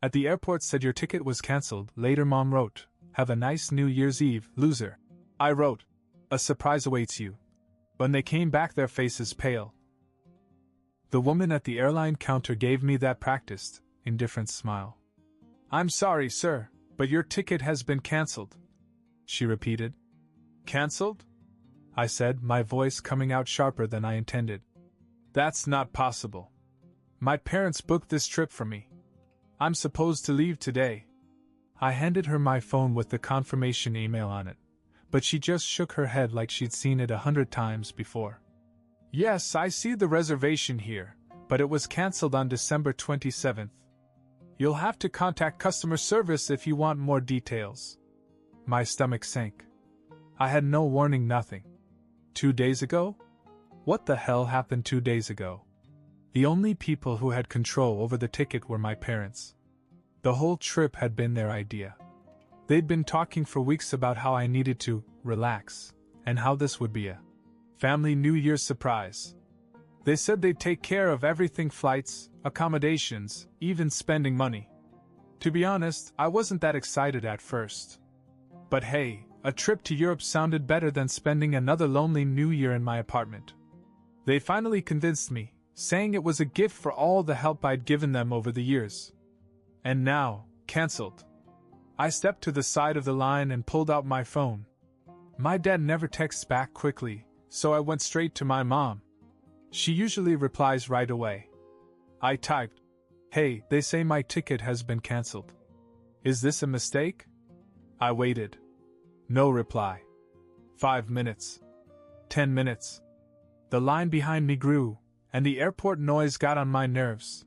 At the airport said your ticket was cancelled. Later Mom wrote, "Have a nice New Year's Eve, loser." I wrote, "A surprise awaits you." When they came back, their faces pale. The woman at the airline counter gave me that practiced, indifferent smile. "I'm sorry, sir, but your ticket has been cancelled," she repeated. "Cancelled?" I said, my voice coming out sharper than I intended. "That's not possible. My parents booked this trip for me. I'm supposed to leave today." I handed her my phone with the confirmation email on it, but she just shook her head like she'd seen it 100 times before. "Yes, I see the reservation here, but it was cancelled on December 27th. You'll have to contact customer service if you want more details." My stomach sank. I had no warning, nothing. 2 days ago? What the hell happened 2 days ago? The only people who had control over the ticket were my parents. The whole trip had been their idea. They'd been talking for weeks about how I needed to relax, and how this would be a family New Year's surprise. They said they'd take care of everything: flights, accommodations, even spending money. To be honest, I wasn't that excited at first. But hey, a trip to Europe sounded better than spending another lonely New Year in my apartment. They finally convinced me, saying it was a gift for all the help I'd given them over the years. And now, cancelled. I stepped to the side of the line and pulled out my phone. My dad never texts back quickly, so I went straight to my mom. She usually replies right away. I typed, "Hey, they say my ticket has been cancelled. Is this a mistake?" I waited. No reply. 5 minutes. 10 minutes. The line behind me grew, and the airport noise got on my nerves.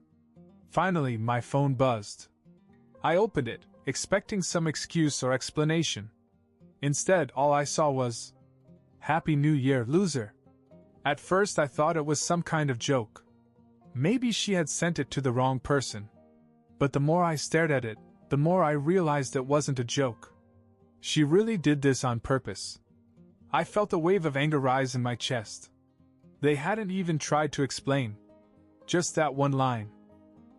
Finally, my phone buzzed. I opened it, expecting some excuse or explanation. Instead, all I saw was, "Happy New Year, loser." At first I thought it was some kind of joke. Maybe she had sent it to the wrong person. But the more I stared at it, the more I realized it wasn't a joke. She really did this on purpose. I felt a wave of anger rise in my chest. They hadn't even tried to explain. Just that one line.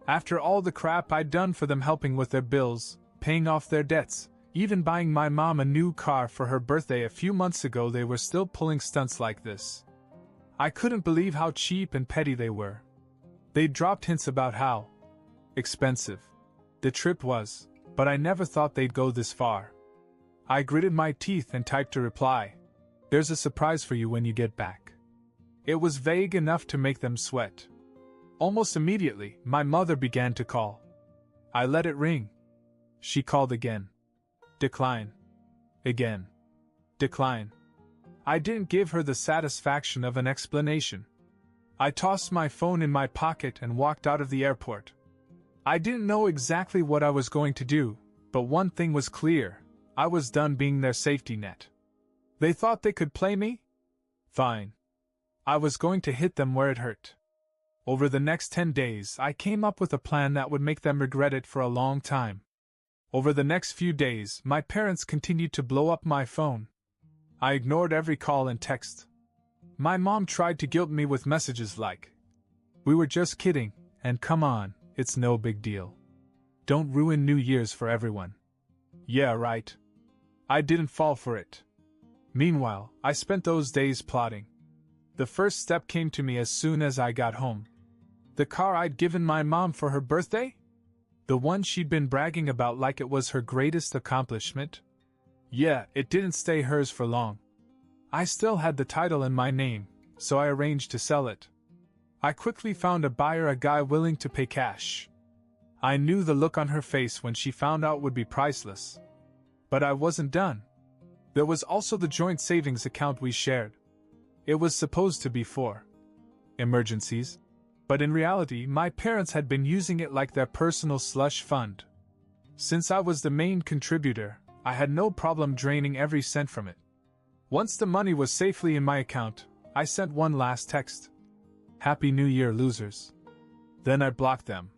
After all the crap I'd done for them, helping with their bills, paying off their debts, even buying my mom a new car for her birthday a few months ago, they were still pulling stunts like this. I couldn't believe how cheap and petty they were. They'd dropped hints about how expensive the trip was, but I never thought they'd go this far. I gritted my teeth and typed a reply. "There's a surprise for you when you get back." It was vague enough to make them sweat. Almost immediately, my mother began to call. I let it ring. She called again. Decline. Again. Decline. I didn't give her the satisfaction of an explanation. I tossed my phone in my pocket and walked out of the airport. I didn't know exactly what I was going to do, but one thing was clear: I was done being their safety net. They thought they could play me? Fine. I was going to hit them where it hurt. Over the next 10 days, I came up with a plan that would make them regret it for a long time. Over the next few days, my parents continued to blow up my phone. I ignored every call and text. My mom tried to guilt me with messages like, "We were just kidding, and come on, it's no big deal. Don't ruin New Year's for everyone." Yeah, right. I didn't fall for it. Meanwhile, I spent those days plotting. The first step came to me as soon as I got home. The car I'd given my mom for her birthday? The one she'd been bragging about like it was her greatest accomplishment? Yeah, it didn't stay hers for long. I still had the title in my name, so I arranged to sell it. I quickly found a buyer, a guy willing to pay cash. I knew the look on her face when she found out would be priceless. But I wasn't done. There was also the joint savings account we shared. It was supposed to be for emergencies, but in reality, my parents had been using it like their personal slush fund. Since I was the main contributor, I had no problem draining every cent from it. Once the money was safely in my account, I sent one last text. "Happy New Year, losers." Then I blocked them.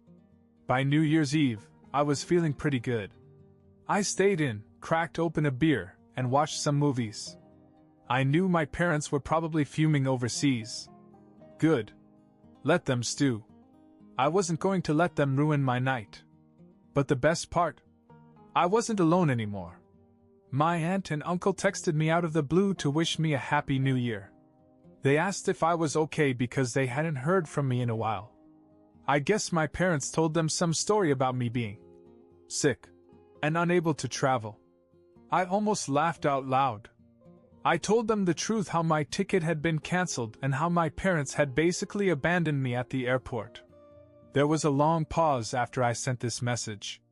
By New Year's Eve, I was feeling pretty good. I stayed in, cracked open a beer, and watched some movies. I knew my parents were probably fuming overseas. Good. Let them stew. I wasn't going to let them ruin my night. But the best part? I wasn't alone anymore. My aunt and uncle texted me out of the blue to wish me a happy new year. They asked if I was okay because they hadn't heard from me in a while. I guess my parents told them some story about me being sick and unable to travel. I almost laughed out loud. I told them the truth, how my ticket had been cancelled and how my parents had basically abandoned me at the airport. There was a long pause after I sent this message.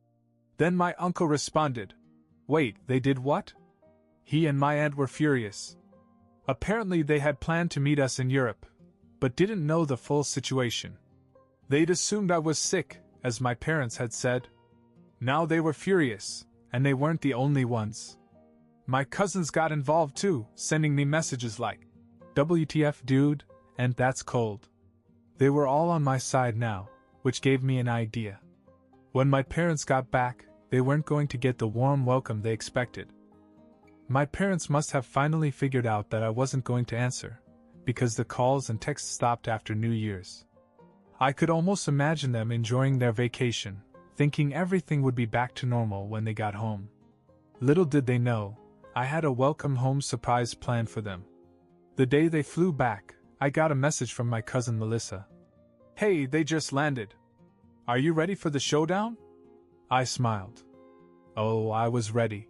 Then my uncle responded, "Wait, they did what?" He and my aunt were furious. Apparently they had planned to meet us in Europe, but didn't know the full situation. They'd assumed I was sick, as my parents had said. Now they were furious, and they weren't the only ones. My cousins got involved too, sending me messages like, "WTF dude," and "That's cold." They were all on my side now, which gave me an idea. When my parents got back, they weren't going to get the warm welcome they expected. My parents must have finally figured out that I wasn't going to answer, because the calls and texts stopped after New Year's. I could almost imagine them enjoying their vacation, thinking everything would be back to normal when they got home. Little did they know, I had a welcome home surprise planned for them. The day they flew back, I got a message from my cousin Melissa. "Hey, they just landed. Are you ready for the showdown?" I smiled. Oh, I was ready.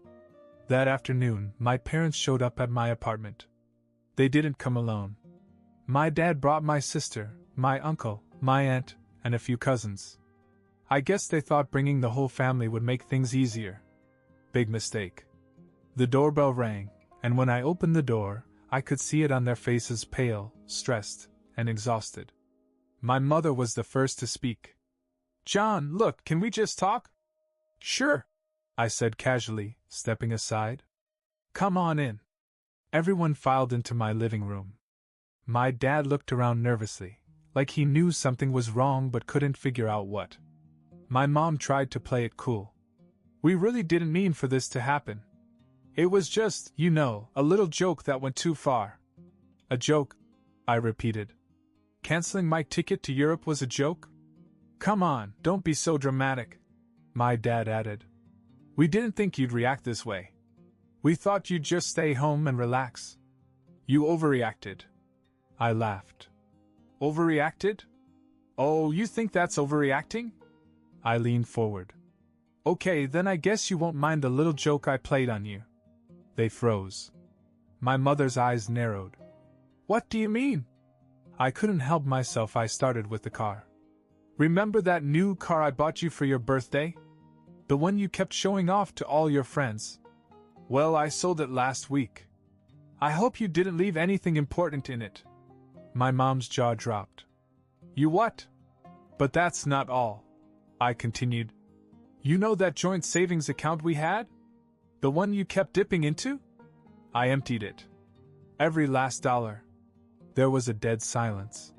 That afternoon, my parents showed up at my apartment. They didn't come alone. My dad brought my sister, my uncle, my aunt, and a few cousins. I guess they thought bringing the whole family would make things easier. Big mistake. The doorbell rang, and when I opened the door, I could see it on their faces, pale, stressed, and exhausted. My mother was the first to speak. "John, look, can we just talk?" "Sure," I said casually, stepping aside. "Come on in." Everyone filed into my living room. My dad looked around nervously, like he knew something was wrong but couldn't figure out what. My mom tried to play it cool. "We really didn't mean for this to happen. It was just, a little joke that went too far." "A joke?" I repeated. "Canceling my ticket to Europe was a joke?" "Come on, don't be so dramatic," my dad added. "We didn't think you'd react this way. We thought you'd just stay home and relax." "You overreacted." I laughed. "Overreacted? Oh, you think that's overreacting?" I leaned forward. "Okay, then I guess you won't mind the little joke I played on you." They froze. My mother's eyes narrowed. "What do you mean?" I couldn't help myself. I started with the car. "Remember that new car I bought you for your birthday? The one you kept showing off to all your friends? Well, I sold it last week. I hope you didn't leave anything important in it." My mom's jaw dropped. "You what?" "But that's not all," I continued. "You know that joint savings account we had? The one you kept dipping into?" I emptied it. Every last dollar. There was a dead silence.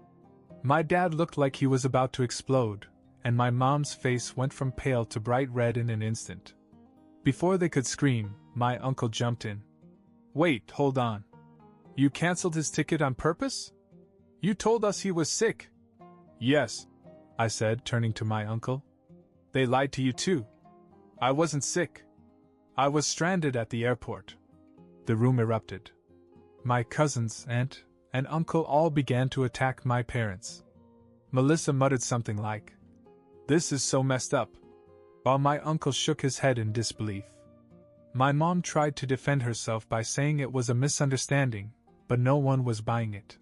My dad looked like he was about to explode, and my mom's face went from pale to bright red in an instant. Before they could scream, my uncle jumped in. "Wait, hold on. You canceled his ticket on purpose? You told us he was sick." "Yes," I said, turning to my uncle. "They lied to you too. I wasn't sick. I was stranded at the airport." The room erupted. My cousins, aunt, and uncle all began to attack my parents. Melissa muttered something like, "This is so messed up," while my uncle shook his head in disbelief. My mom tried to defend herself by saying it was a misunderstanding, but no one was buying it.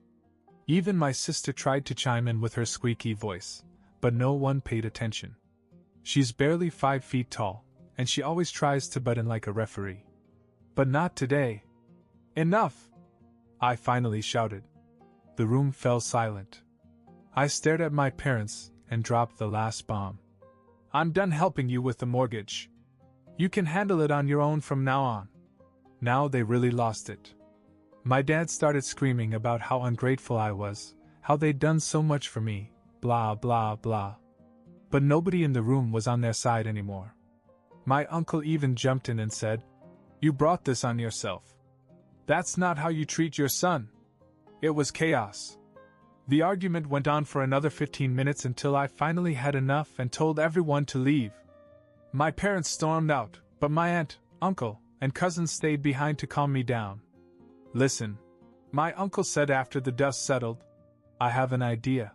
Even my sister tried to chime in with her squeaky voice, but no one paid attention. She's barely 5 feet tall, and she always tries to butt in like a referee. But not today. "Enough!" I finally shouted. The room fell silent. I stared at my parents and dropped the last bomb. "I'm done helping you with the mortgage. You can handle it on your own from now on." Now they really lost it. My dad started screaming about how ungrateful I was, how they'd done so much for me, blah blah blah. But nobody in the room was on their side anymore. My uncle even jumped in and said, "You brought this on yourself. That's not how you treat your son." It was chaos. The argument went on for another 15 minutes until I finally had enough and told everyone to leave. My parents stormed out, but my aunt, uncle, and cousins stayed behind to calm me down. Listen, my uncle said after the dust settled, I have an idea.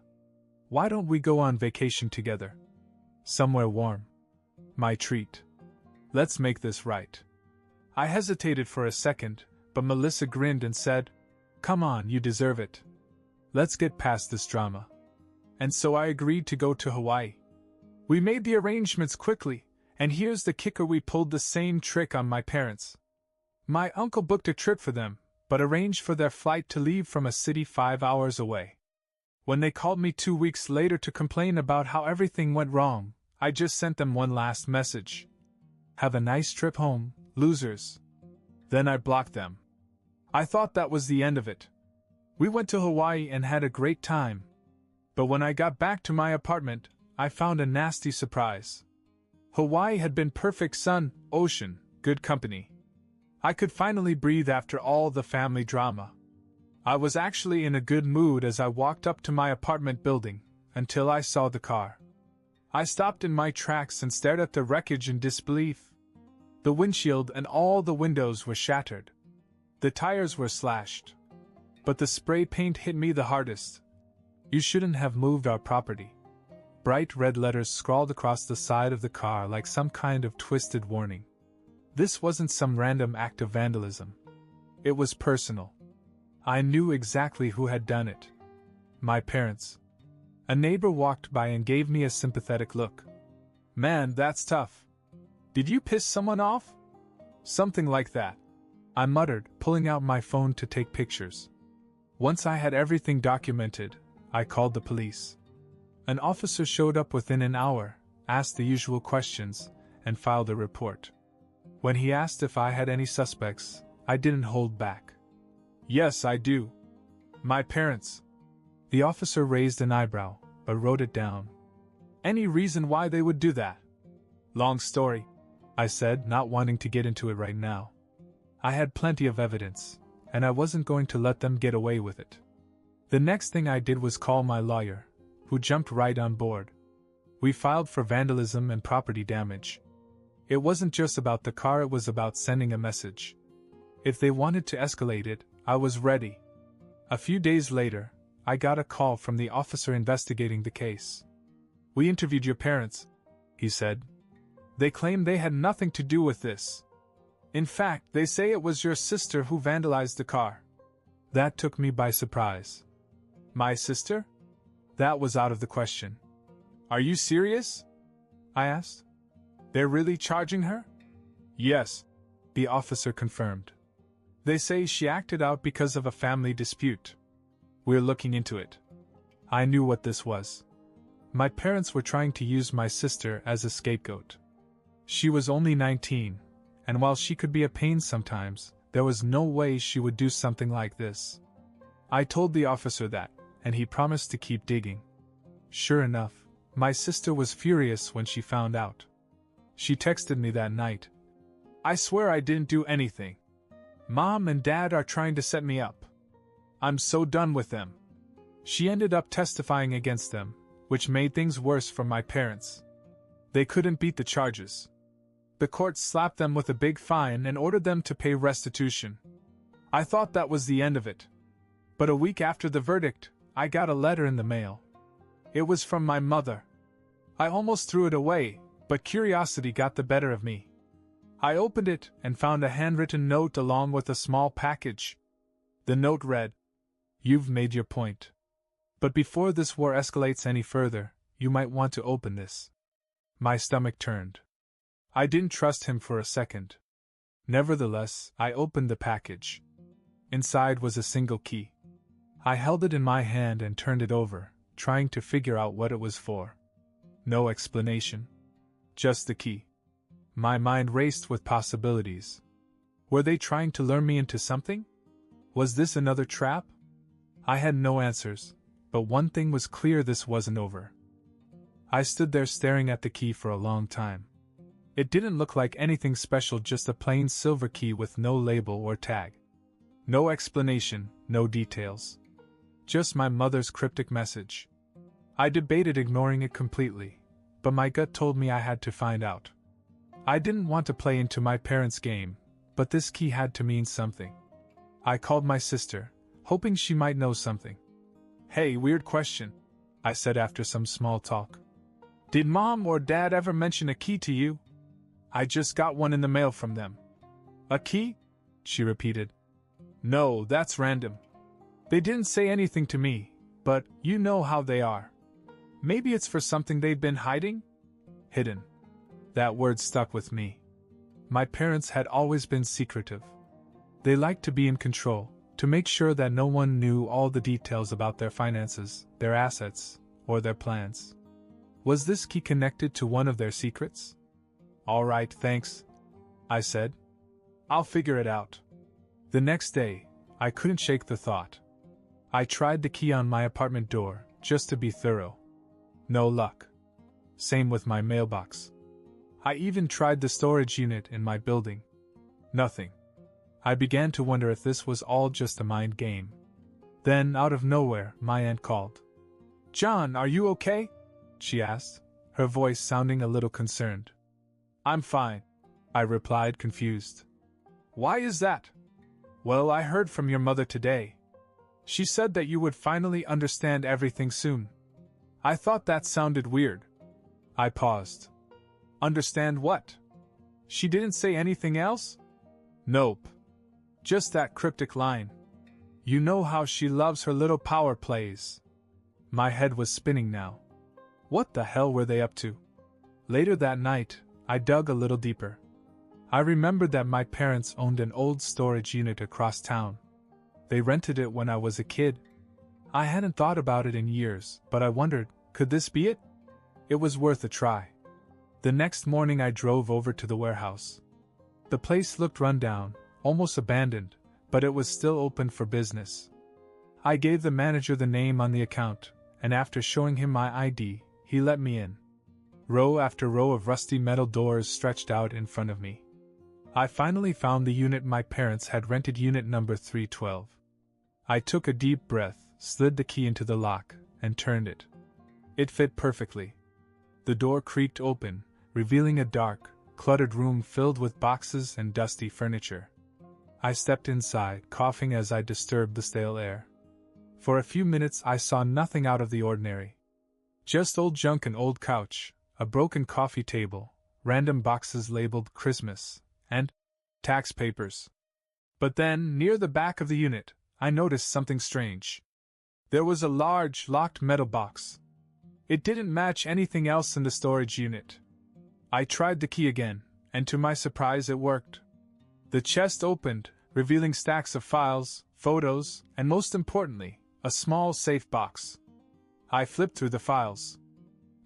Why don't we go on vacation together? Somewhere warm. My treat. Let's make this right. I hesitated for a second, but Melissa grinned and said, Come on, you deserve it. Let's get past this drama. And so I agreed to go to Hawaii. We made the arrangements quickly, and here's the kicker: we pulled the same trick on my parents. My uncle booked a trip for them, but arranged for their flight to leave from a city 5 hours away. When they called me 2 weeks later to complain about how everything went wrong, I just sent them one last message. Have a nice trip home, losers. Then I blocked them. I thought that was the end of it. We went to Hawaii and had a great time. But when I got back to my apartment, I found a nasty surprise. Hawaii had been perfect: sun, ocean, good company. I could finally breathe after all the family drama. I was actually in a good mood as I walked up to my apartment building, until I saw the car. I stopped in my tracks and stared at the wreckage in disbelief. The windshield and all the windows were shattered. The tires were slashed. But the spray paint hit me the hardest. You shouldn't have moved our property. Bright red letters scrawled across the side of the car like some kind of twisted warning. This wasn't some random act of vandalism. It was personal. I knew exactly who had done it. My parents. A neighbor walked by and gave me a sympathetic look. Man, that's tough. Did you piss someone off? Something like that, I muttered, pulling out my phone to take pictures. Once I had everything documented, I called the police. An officer showed up within an hour, asked the usual questions, and filed a report. When he asked if I had any suspects, I didn't hold back. Yes, I do. My parents. The officer raised an eyebrow, but wrote it down. Any reason why they would do that? Long story, I said, not wanting to get into it right now. I had plenty of evidence, and I wasn't going to let them get away with it. The next thing I did was call my lawyer, who jumped right on board. We filed for vandalism and property damage. It wasn't just about the car, it was about sending a message. If they wanted to escalate it, I was ready. A few days later, I got a call from the officer investigating the case. We interviewed your parents, he said. They claim they had nothing to do with this. In fact, they say it was your sister who vandalized the car. That took me by surprise. My sister? That was out of the question. Are you serious? I asked. They're really charging her? Yes, the officer confirmed. They say she acted out because of a family dispute. We're looking into it. I knew what this was. My parents were trying to use my sister as a scapegoat. She was only 19, and while she could be a pain sometimes, there was no way she would do something like this. I told the officer that, and he promised to keep digging. Sure enough, my sister was furious when she found out. She texted me that night. I swear I didn't do anything. Mom and Dad are trying to set me up. I'm so done with them. She ended up testifying against them, which made things worse for my parents. They couldn't beat the charges. The court slapped them with a big fine and ordered them to pay restitution. I thought that was the end of it. But a week after the verdict, I got a letter in the mail. It was from my mother. I almost threw it away, but curiosity got the better of me. I opened it and found a handwritten note along with a small package. The note read, "You've made your point. But before this war escalates any further, you might want to open this." My stomach turned. I didn't trust him for a second. Nevertheless, I opened the package. Inside was a single key. I held it in my hand and turned it over, trying to figure out what it was for. No explanation. Just the key. My mind raced with possibilities. Were they trying to lure me into something? Was this another trap? I had no answers, but one thing was clear: this wasn't over. I stood there staring at the key for a long time. It didn't look like anything special, just a plain silver key with no label or tag. No explanation, no details. Just my mother's cryptic message. I debated ignoring it completely, but my gut told me I had to find out. I didn't want to play into my parents' game, but this key had to mean something. I called my sister, hoping she might know something. "Hey, weird question," I said after some small talk. "Did Mom or Dad ever mention a key to you? I just got one in the mail from them." "A key?" she repeated. "No, that's random. They didn't say anything to me, but you know how they are. Maybe it's for something they've been hiding?" Hidden. That word stuck with me. My parents had always been secretive. They liked to be in control, to make sure that no one knew all the details about their finances, their assets, or their plans. Was this key connected to one of their secrets? "All right, thanks," I said. "I'll figure it out." The next day, I couldn't shake the thought. I tried the key on my apartment door, just to be thorough. No luck. Same with my mailbox. I even tried the storage unit in my building. Nothing. I began to wonder if this was all just a mind game. Then, out of nowhere, my aunt called. "John, are you okay?" she asked, her voice sounding a little concerned. "I'm fine," I replied, confused. "Why is that?" "Well, I heard from your mother today. She said that you would finally understand everything soon." I thought that sounded weird. I paused. "Understand what?" "She didn't say anything else?" "Nope. Just that cryptic line. You know how she loves her little power plays." My head was spinning now. What the hell were they up to? Later that night, I dug a little deeper. I remembered that my parents owned an old storage unit across town. They rented it when I was a kid. I hadn't thought about it in years, but I wondered, could this be it? It was worth a try. The next morning I drove over to the warehouse. The place looked run down, almost abandoned, but it was still open for business. I gave the manager the name on the account, and after showing him my ID, he let me in. Row after row of rusty metal doors stretched out in front of me. I finally found the unit my parents had rented, unit number 312. I took a deep breath, slid the key into the lock, and turned it. It fit perfectly. The door creaked open, revealing a dark, cluttered room filled with boxes and dusty furniture. I stepped inside, coughing as I disturbed the stale air. For a few minutes I saw nothing out of the ordinary. Just old junk, an old couch, a broken coffee table, random boxes labeled Christmas, and tax papers. But then, near the back of the unit, I noticed something strange. There was a large, locked metal box. It didn't match anything else in the storage unit. I tried the key again, and to my surprise it worked. The chest opened, revealing stacks of files, photos, and most importantly, a small safe box. I flipped through the files.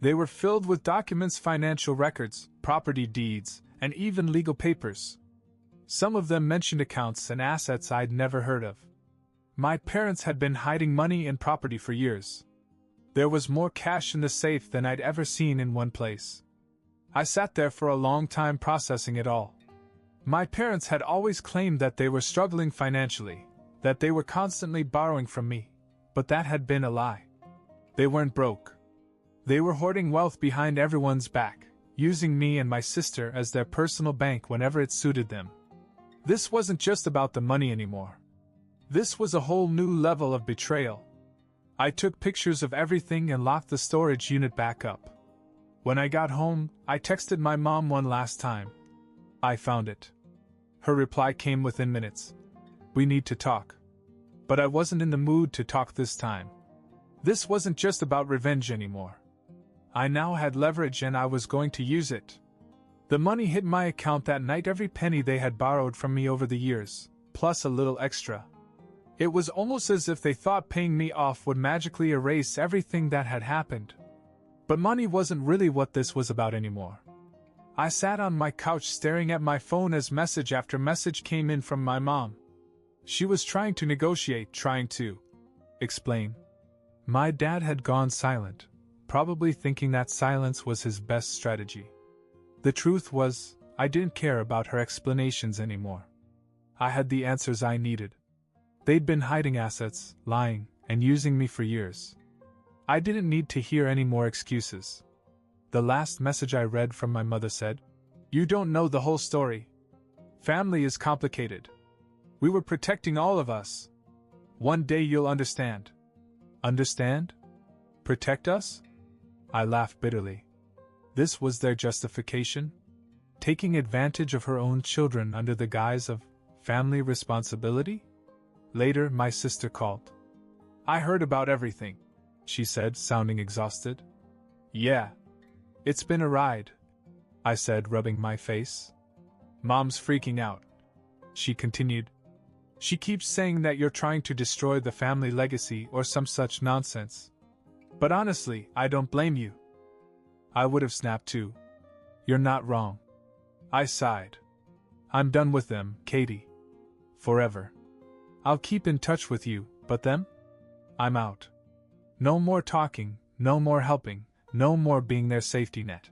They were filled with documents, financial records, property deeds, and even legal papers. Some of them mentioned accounts and assets I'd never heard of. My parents had been hiding money and property for years. There was more cash in the safe than I'd ever seen in one place. I sat there for a long time processing it all. My parents had always claimed that they were struggling financially, that they were constantly borrowing from me, but that had been a lie. They weren't broke. They were hoarding wealth behind everyone's back, using me and my sister as their personal bank whenever it suited them. This wasn't just about the money anymore. This was a whole new level of betrayal. I took pictures of everything and locked the storage unit back up. When I got home, I texted my mom one last time. "I found it." Her reply came within minutes. "We need to talk." But I wasn't in the mood to talk this time. This wasn't just about revenge anymore. I now had leverage and I was going to use it. The money hit my account that night, every penny they had borrowed from me over the years, plus a little extra. It was almost as if they thought paying me off would magically erase everything that had happened. But money wasn't really what this was about anymore. I sat on my couch staring at my phone as message after message came in from my mom. She was trying to negotiate, trying to explain. My dad had gone silent, probably thinking that silence was his best strategy. The truth was, I didn't care about her explanations anymore. I had the answers I needed. They'd been hiding assets, lying, and using me for years. I didn't need to hear any more excuses. The last message I read from my mother said, You don't know the whole story. Family is complicated. We were protecting all of us. One day you'll understand. Understand? Protect us? I laughed bitterly. This was their justification? Taking advantage of her own children under the guise of family responsibility? Later, my sister called. I heard about everything, she said, sounding exhausted. Yeah. It's been a ride, I said, rubbing my face. Mom's freaking out, she continued. She keeps saying that you're trying to destroy the family legacy or some such nonsense. But honestly, I don't blame you. I would have snapped too. You're not wrong. I sighed. I'm done with them, Katie. Forever. I'll keep in touch with you, but them? I'm out. No more talking, no more helping, no more being their safety net.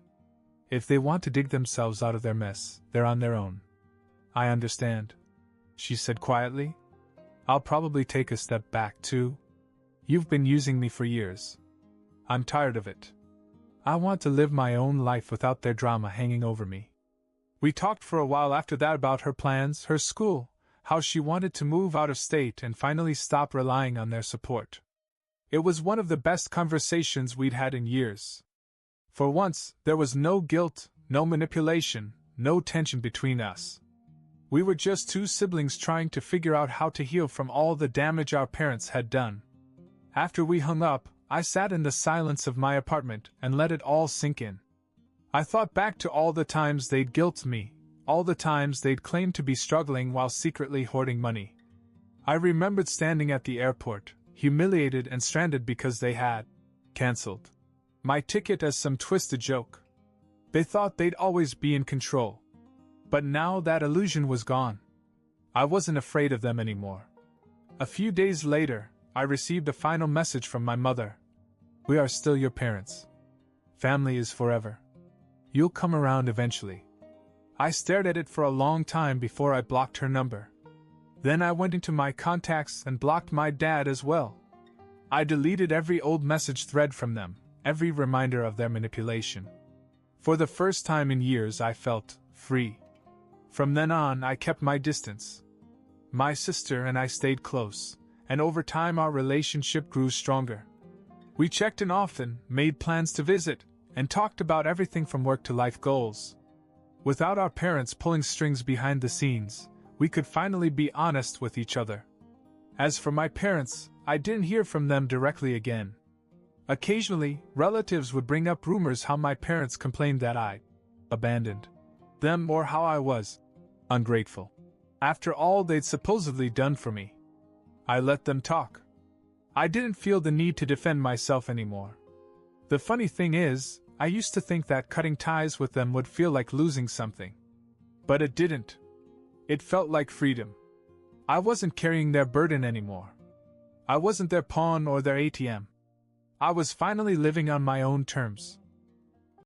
If they want to dig themselves out of their mess, they're on their own. I understand, she said quietly. I'll probably take a step back too. You've been using me for years. I'm tired of it. I want to live my own life without their drama hanging over me. We talked for a while after that about her plans, her school, how she wanted to move out of state and finally stop relying on their support. It was one of the best conversations we'd had in years. For once, there was no guilt, no manipulation, no tension between us. We were just two siblings trying to figure out how to heal from all the damage our parents had done. After we hung up, I sat in the silence of my apartment and let it all sink in. I thought back to all the times they'd guilt me, all the times they'd claimed to be struggling while secretly hoarding money. I remembered standing at the airport, humiliated and stranded because they had cancelled my ticket as some twisted joke. They thought they'd always be in control. But now that illusion was gone. I wasn't afraid of them anymore. A few days later, I received a final message from my mother. We are still your parents. Family is forever. You'll come around eventually. I stared at it for a long time before I blocked her number. Then I went into my contacts and blocked my dad as well. I deleted every old message thread from them, every reminder of their manipulation. For the first time in years, I felt free. From then on, I kept my distance. My sister and I stayed close, and over time our relationship grew stronger. We checked in often, made plans to visit, and talked about everything from work to life goals. Without our parents pulling strings behind the scenes, we could finally be honest with each other. As for my parents, I didn't hear from them directly again. Occasionally, relatives would bring up rumors how my parents complained that I abandoned them or how I was ungrateful. After all they'd supposedly done for me, I let them talk. I didn't feel the need to defend myself anymore. The funny thing is, I used to think that cutting ties with them would feel like losing something. But it didn't. It felt like freedom. I wasn't carrying their burden anymore. I wasn't their pawn or their ATM. I was finally living on my own terms.